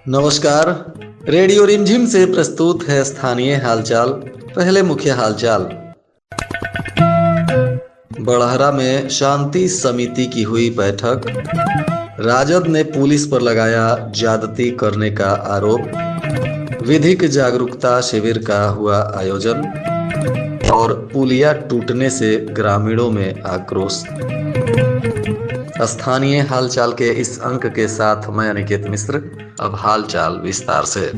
नमस्कार। रेडियो रिमझिम से प्रस्तुत है स्थानीय हालचाल। पहले मुख्य हालचाल। बड़हरा में शांति समिति की हुई बैठक। राजद ने पुलिस पर लगाया ज्यादती करने का आरोप। विधिक जागरूकता शिविर का हुआ आयोजन और पुलिया टूटने से ग्रामीणों में आक्रोश। स्थानीय हालचाल के इस अंक के साथ मैं अनिकेत मिश्र। अब हालचाल विस्तार से।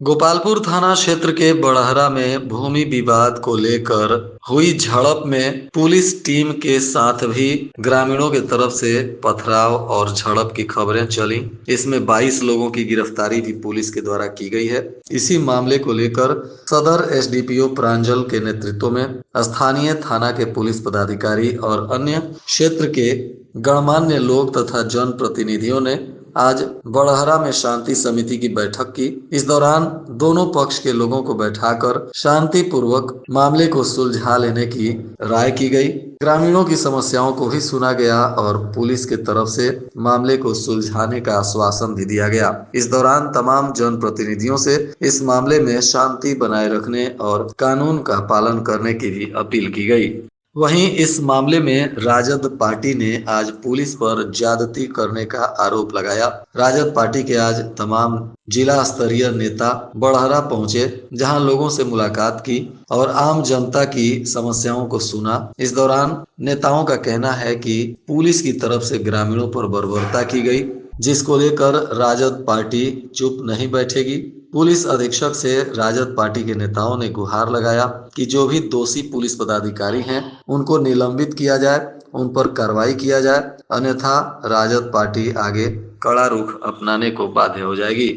गोपालपुर थाना क्षेत्र के बड़हरा में भूमि विवाद को लेकर हुई झड़प में पुलिस टीम के साथ भी ग्रामीणों की तरफ से पथराव और झड़प की खबरें चली। इसमें 22 लोगों की गिरफ्तारी भी पुलिस के द्वारा की गई है। इसी मामले को लेकर सदर एसडीपीओ प्रांजल के नेतृत्व में स्थानीय थाना के पुलिस पदाधिकारी और अन्य क्षेत्र के गणमान्य लोग तथा जनप्रतिनिधियों ने आज बड़हरा में शांति समिति की बैठक की। इस दौरान दोनों पक्ष के लोगों को बैठाकर शांतिपूर्वक मामले को सुलझा लेने की राय की गई। ग्रामीणों की समस्याओं को भी सुना गया और पुलिस के तरफ से मामले को सुलझाने का आश्वासन भी दिया गया। इस दौरान तमाम जनप्रतिनिधियों से इस मामले में शांति बनाए रखने और कानून का पालन करने की भी अपील की गई। वहीं इस मामले में राजद पार्टी ने आज पुलिस पर ज्यादती करने का आरोप लगाया। राजद पार्टी के आज तमाम जिला स्तरीय नेता बड़हरा पहुंचे, जहां लोगों से मुलाकात की और आम जनता की समस्याओं को सुना। इस दौरान नेताओं का कहना है कि पुलिस की तरफ से ग्रामीणों पर बर्बरता की गई, जिसको लेकर राजद पार्टी चुप नहीं बैठेगी। पुलिस अधीक्षक से राजद पार्टी के नेताओं ने गुहार लगाया कि जो भी दोषी पुलिस पदाधिकारी हैं उनको निलंबित किया जाए, उन पर कार्रवाई किया जाए, अन्यथा राजद पार्टी आगे कड़ा रुख अपनाने को बाध्य हो जाएगी।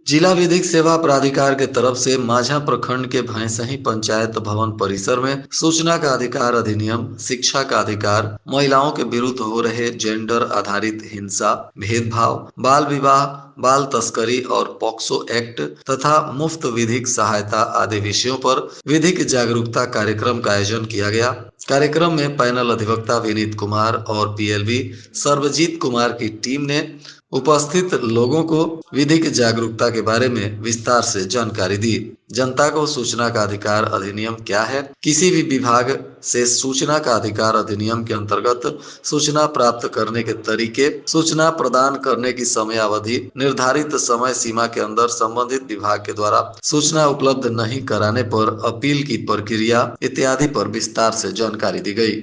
जिला विधिक सेवा प्राधिकार के तरफ से माझा प्रखंड के भैंसही पंचायत भवन परिसर में सूचना का अधिकार अधिनियम, शिक्षा का अधिकार, महिलाओं के विरुद्ध हो रहे जेंडर आधारित हिंसा, भेदभाव, बाल विवाह, बाल तस्करी और पॉक्सो एक्ट तथा मुफ्त विधिक सहायता आदि विषयों पर विधिक जागरूकता कार्यक्रम का आयोजन किया गया। कार्यक्रम में पैनल अधिवक्ता विनीत कुमार और पीएलबी सर्वजीत कुमार की टीम ने उपस्थित लोगों को विधिक जागरूकता के बारे में विस्तार से जानकारी दी। जनता को सूचना का अधिकार अधिनियम क्या है, किसी भी विभाग से सूचना का अधिकार अधिनियम के अंतर्गत सूचना प्राप्त करने के तरीके, सूचना प्रदान करने की समयावधि, निर्धारित समय सीमा के अंदर संबंधित विभाग के द्वारा सूचना उपलब्ध नहीं कराने पर अपील की प्रक्रिया इत्यादि पर विस्तार से जानकारी दी गई।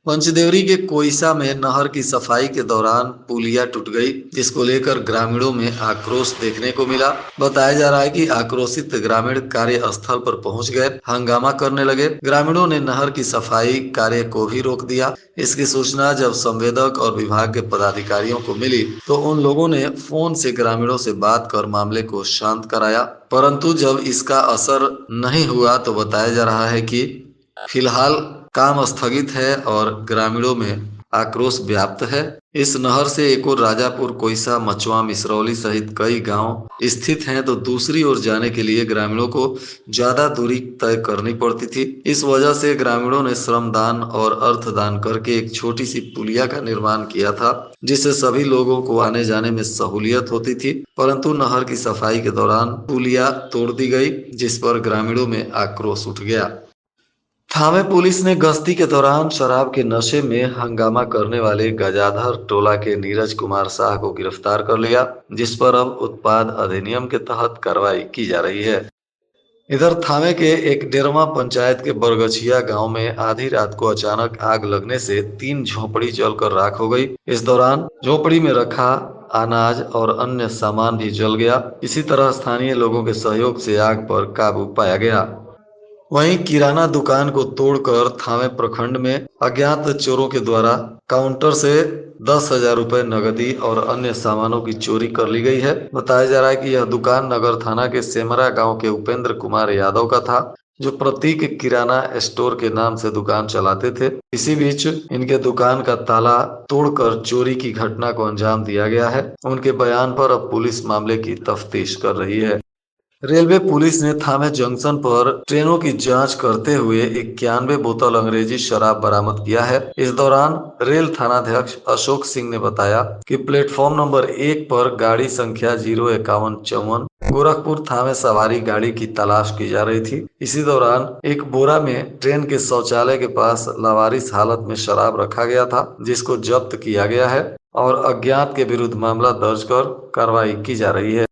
पंचदेवरी के कोइसा में नहर की सफाई के दौरान पुलिया टूट गई, जिसको लेकर ग्रामीणों में आक्रोश देखने को मिला। बताया जा रहा है कि आक्रोशित ग्रामीण कार्यस्थल पर पहुंच गए, हंगामा करने लगे। ग्रामीणों ने नहर की सफाई कार्य को भी रोक दिया। इसकी सूचना जब संवेदक और विभाग के पदाधिकारियों को मिली तो उन लोगों ने फोन से ग्रामीणों से बात कर मामले को शांत कराया, परंतु जब इसका असर नहीं हुआ तो बताया जा रहा है कि फिलहाल काम स्थगित है और ग्रामीणों में आक्रोश व्याप्त है। इस नहर से एक और राजापुर, कोइसा, मचवा, मिसरौली सहित कई गांव स्थित हैं, तो दूसरी ओर जाने के लिए ग्रामीणों को ज्यादा दूरी तय करनी पड़ती थी। इस वजह से ग्रामीणों ने श्रमदान और अर्थदान करके एक छोटी सी पुलिया का निर्माण किया था, जिससे सभी लोगों को आने जाने में सहूलियत होती थी। परंतु नहर की सफाई के दौरान पुलिया तोड़ दी गई, जिस पर ग्रामीणों में आक्रोश उठ गया। थावे पुलिस ने गश्ती के दौरान शराब के नशे में हंगामा करने वाले गजाधर टोला के नीरज कुमार शाह को गिरफ्तार कर लिया, जिस पर अब उत्पाद अधिनियम के तहत कार्रवाई की जा रही है। इधर थावे के एक डेरवा पंचायत के बरगछिया गांव में आधी रात को अचानक आग लगने से 3 झोपड़ी जलकर राख हो गई। इस दौरान झोपड़ी में रखा अनाज और अन्य सामान भी जल गया। इसी तरह स्थानीय लोगों के सहयोग से आग पर काबू पाया गया। वहीं किराना दुकान को तोड़कर थावे प्रखंड में अज्ञात चोरों के द्वारा काउंटर से 10,000 रुपए नगदी और अन्य सामानों की चोरी कर ली गई है। बताया जा रहा है कि यह दुकान नगर थाना के सेमरा गांव के उपेंद्र कुमार यादव का था, जो प्रतीक किराना स्टोर के नाम से दुकान चलाते थे। इसी बीच इनके दुकान का ताला तोड़कर चोरी की घटना को अंजाम दिया गया है। उनके बयान पर अब पुलिस मामले की तफ्तीश कर रही है। रेलवे पुलिस ने थामे जंक्शन पर ट्रेनों की जांच करते हुए 91 बोतल अंग्रेजी शराब बरामद किया है। इस दौरान रेल थानाध्यक्ष अशोक सिंह ने बताया कि प्लेटफॉर्म नंबर 1 पर गाड़ी संख्या 05154 गोरखपुर थामे सवारी गाड़ी की तलाश की जा रही थी। इसी दौरान एक बोरा में ट्रेन के शौचालय के पास लावारिस हालत में शराब रखा गया था, जिसको जब्त किया गया है और अज्ञात के विरुद्ध मामला दर्ज कर कार्रवाई की जा रही है।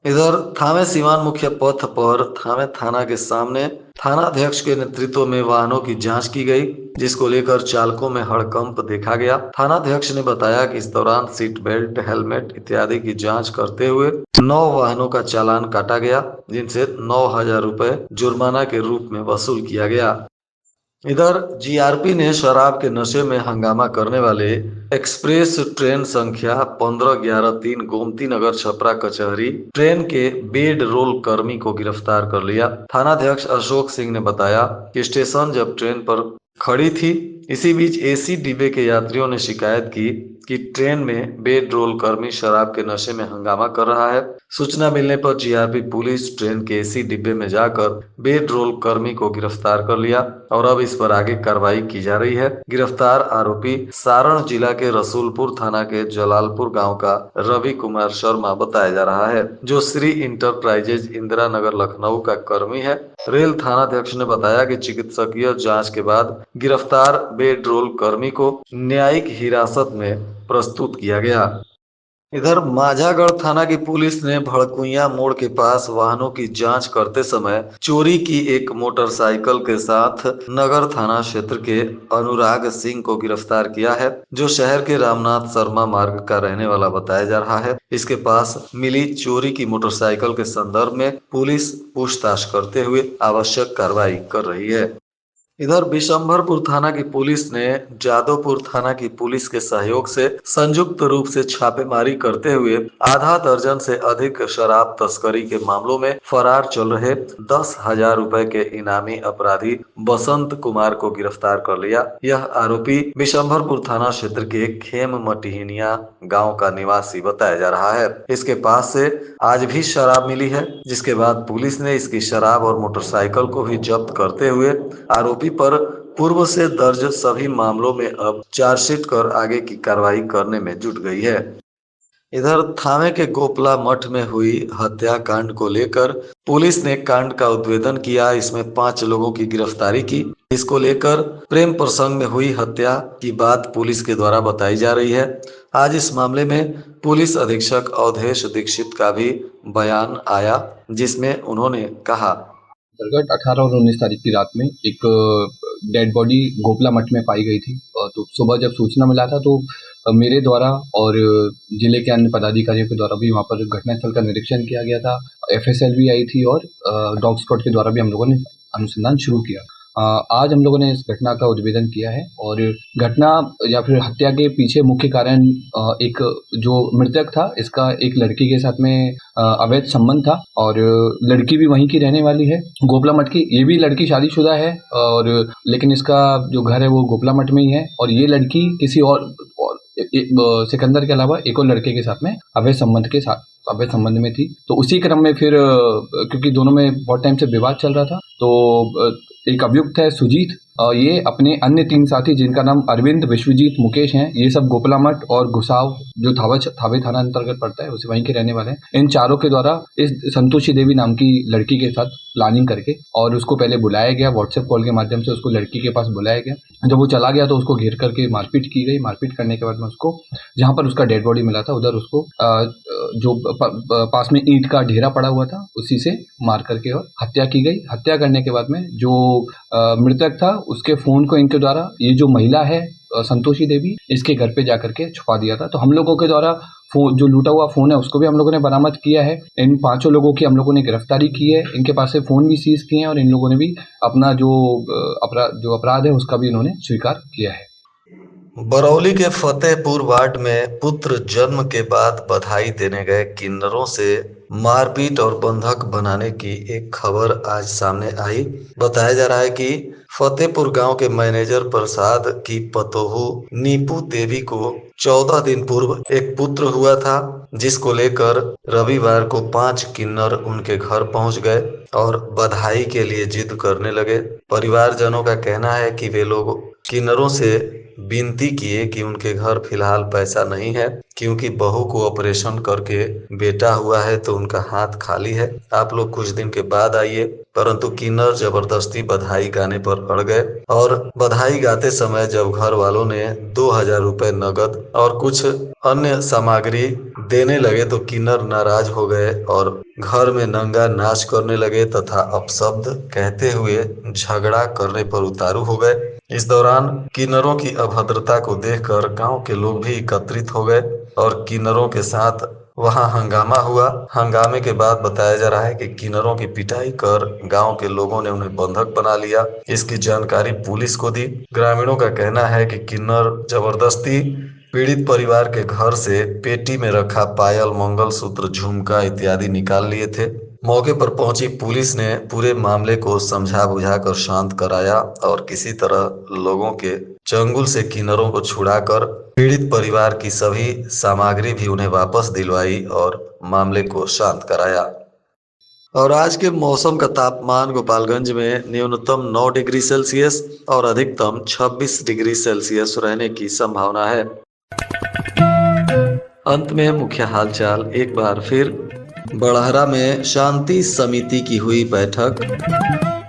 इधर थामे सीवान मुख्य पथ पर थामे थाना के सामने थानाध्यक्ष के नेतृत्व में वाहनों की जांच की गई, जिसको लेकर चालकों में हड़कंप देखा गया। थानाध्यक्ष ने बताया कि इस दौरान सीट बेल्ट, हेलमेट इत्यादि की जांच करते हुए 9 वाहनों का चालान काटा गया, जिनसे 9,000 रुपए जुर्माना के रूप में वसूल किया गया। इधर जीआरपी ने शराब के नशे में हंगामा करने वाले एक्सप्रेस ट्रेन संख्या 1511 गोमती नगर छपरा कचहरी ट्रेन के बेड रोल कर्मी को गिरफ्तार कर लिया। थानाध्यक्ष अशोक सिंह ने बताया कि स्टेशन जब ट्रेन पर खड़ी थी, इसी बीच एसी डिब्बे के यात्रियों ने शिकायत की कि ट्रेन में बेड रोल कर्मी शराब के नशे में हंगामा कर रहा है। सूचना मिलने पर जीआरपी पुलिस ट्रेन के एसी डिब्बे में जाकर बेड रोल कर्मी को गिरफ्तार कर लिया और अब इस पर आगे कार्रवाई की जा रही है। गिरफ्तार आरोपी सारण जिला के रसूलपुर थाना के जलालपुर गांव का रवि कुमार शर्मा बताया जा रहा है, जो श्री इंटरप्राइजेज इंदिरा नगर लखनऊ का कर्मी है। रेल थानाध्यक्ष ने बताया कि चिकित्सकीय जांच के बाद गिरफ्तार बेड रोल कर्मी को न्यायिक हिरासत में प्रस्तुत किया गया। इधर माझागढ़ थाना की पुलिस ने भड़कुइया मोड़ के पास वाहनों की जांच करते समय चोरी की एक मोटरसाइकिल के साथ नगर थाना क्षेत्र के अनुराग सिंह को गिरफ्तार किया है, जो शहर के रामनाथ शर्मा मार्ग का रहने वाला बताया जा रहा है। इसके पास मिली चोरी की मोटरसाइकिल के संदर्भ में पुलिस पूछताछ करते हुए आवश्यक कार्रवाई कर रही है। इधर बिशंभरपुर थाना की पुलिस ने जादवपुर थाना की पुलिस के सहयोग से संयुक्त रूप से छापेमारी करते हुए आधा दर्जन से अधिक शराब तस्करी के मामलों में फरार चल रहे 10,000 रुपए के इनामी अपराधी बसंत कुमार को गिरफ्तार कर लिया। यह आरोपी बिशंभरपुर थाना क्षेत्र के खेम मटिहिनिया गांव का निवासी बताया जा रहा है। इसके पास से आज भी शराब मिली है, जिसके बाद पुलिस ने इसकी शराब और मोटरसाइकिल को भी जब्त करते हुए आरोपी पर पूर्व से दर्ज सभी मामलों में अब चार्जशीट कर आगे की कार्रवाई करने में जुट गई है। इधर थावे के गोपला मठ में हुई हत्याकांड को लेकर पुलिस ने कांड का उद्भेदन किया। इसमें 5 लोगों की गिरफ्तारी की। इसको लेकर प्रेम प्रसंग में हुई हत्या की बात पुलिस के द्वारा बताई जा रही है। आज इस मामले में पुलिस अधीक्षक अवधेश दीक्षित का भी बयान आया, जिसमें उन्होंने कहा, अंतर्गत 18 और 19 तारीख की रात में एक डेड बॉडी गोपला मठ में पाई गई थी। तो सुबह जब सूचना मिला था तो मेरे द्वारा और जिले के अन्य पदाधिकारियों के द्वारा भी वहाँ पर घटनास्थल का निरीक्षण किया गया था। एफएसएल भी आई थी और डॉग स्क्वाड के द्वारा भी हम लोगों ने अनुसंधान शुरू किया। आज हम लोगों ने इस घटना का उद्भेदन किया है और घटना या फिर हत्या के पीछे मुख्य कारण एक जो मृतक था, इसका एक लड़की के साथ में अवैध संबंध था और लड़की भी वहीं की रहने वाली है, गोपला मठ की। ये भी लड़की शादीशुदा है और लेकिन इसका जो घर है वो गोपला मठ में ही है और ये लड़की किसी और सिकंदर के अलावा एक और लड़के के साथ में अवैध संबंध में थी। तो उसी क्रम में फिर क्योंकि दोनों में बहुत टाइम से विवाद चल रहा था, तो एक अभियुक्त है सुजीत, ये अपने अन्य 3 साथी जिनका नाम अरविंद, विश्वजीत, मुकेश हैं, ये सब गोपला मठ और घुसाव जो थावे थाना अंतर्गत पड़ता है उसे वहीं के रहने वाले हैं। इन चारों के द्वारा इस संतोषी देवी नाम की लड़की के साथ प्लानिंग करके और उसको पहले बुलाया गया, व्हाट्सएप कॉल के माध्यम से उसको लड़की के पास बुलाया गया। जब वो चला गया तो उसको घेर करके मारपीट की गई। मारपीट करने के बाद में उसको जहाँ पर उसका डेड बॉडी मिला था उधर उसको जो पास में ईंट का ढेरा पड़ा हुआ था उसी से मार करके और हत्या की गई। हत्या करने के बाद में जो मृतक था उसके फोन को इनके द्वारा ये जो महिला है संतोषी देवी, इसके घर पे जाकर के छुपा दिया था। तो हम लोगों के द्वारा फोन, जो लूटा हुआ फोन है उसको भी हम लोगों ने बरामद किया है। इन 5 लोगों की हम लोगों ने गिरफ्तारी की है। इनके पास से फोन भी सीज किए हैं और इन लोगों ने भी अपना जो अपराध है उसका भी इन्होंने स्वीकार किया है। बरौली के फतेहपुर वार्ड में पुत्र जन्म के बाद बधाई देने गए किन्नरों से मारपीट और बंधक बनाने की एक खबर आज सामने आई। बताया जा रहा है कि फतेहपुर गांव के मैनेजर प्रसाद की पतोहू नीपू देवी को 14 दिन पूर्व एक पुत्र हुआ था, जिसको लेकर रविवार को 5 किन्नर उनके घर पहुंच गए और बधाई के लिए जिद करने लगे। परिवारजनों का कहना है कि वे लोग किन्नरों से विनती किए कि उनके घर फिलहाल पैसा नहीं है, क्योंकि बहू को ऑपरेशन करके बेटा हुआ है तो उनका हाथ खाली है, आप लोग कुछ दिन के बाद आइए। परंतु किन्नर जबरदस्ती बधाई गाने पर अड़ गए और बधाई गाते समय जब घर वालों ने 2000 रुपए नगद और कुछ अन्य सामग्री देने लगे तो किन्नर नाराज हो गए और घर में नंगा नाच करने लगे तथा अपशब्द कहते हुए झगड़ा करने पर उतारू हो गए। इस दौरान किन्नरों की अभद्रता को देखकर गांव के लोग भी एकत्रित हो गए और किन्नरों के साथ वहां हंगामा हुआ। हंगामे के बाद बताया जा रहा है कि किन्नरों की पिटाई कर गांव के लोगों ने उन्हें बंधक बना लिया। इसकी जानकारी पुलिस को दी। ग्रामीणों का कहना है कि किन्नर जबरदस्ती पीड़ित परिवार के घर से पेटी में रखा पायल, मंगलसूत्र, झुमका इत्यादि निकाल लिए थे। मौके पर पहुंची पुलिस ने पूरे मामले को समझा बुझाकर शांत कराया और किसी तरह लोगों के चंगुल से किन्नरों को छुड़ाकर पीड़ित परिवार की सभी सामग्री भी उन्हें वापस दिलवाई और मामले को शांत कराया। और आज के मौसम का तापमान गोपालगंज में न्यूनतम 9 डिग्री सेल्सियस और अधिकतम 26 डिग्री सेल्सियस रहने की संभावना है। अंत में मुख्य हालचाल एक बार फिर। बड़हरा में शांति समिति की हुई बैठक।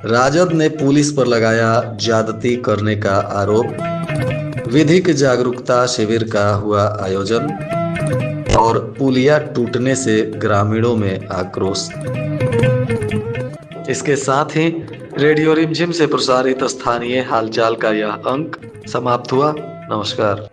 राजद ने पुलिस पर लगाया ज्यादती करने का आरोप। विधिक जागरूकता शिविर का हुआ आयोजन और पुलिया टूटने से ग्रामीणों में आक्रोश। इसके साथ ही रेडियो रिमझिम से प्रसारित स्थानीय हालचाल का यह अंक समाप्त हुआ। नमस्कार।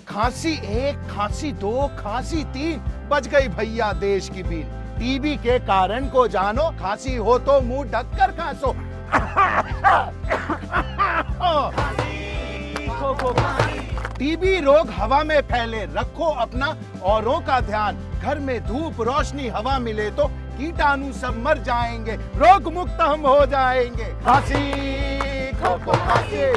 खांसी 1, खांसी 2, खांसी 3, बज गई भैया देश की बीन। टीबी के कारण को जानो, खांसी हो तो मुंह ढककर खांसो। टीबी रोग हवा में फैले, रखो अपना औरों का ध्यान। घर में धूप रोशनी हवा मिले तो कीटाणु सब मर जाएंगे, रोग मुक्त हम हो जाएंगे। खांसी खो खो खांसी,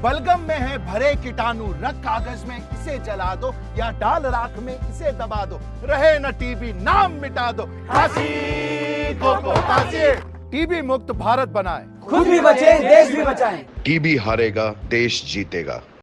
बलगम में है भरे कीटाणु, रख कागज में इसे जला दो या डाल राख में इसे दबा दो, रहे न टीबी नाम मिटा दो। खांसी खो खो खांसी, टीबी मुक्त भारत बनाए, खुद भी बचे देश भी बचाएं। टीबी हारेगा देश जीतेगा।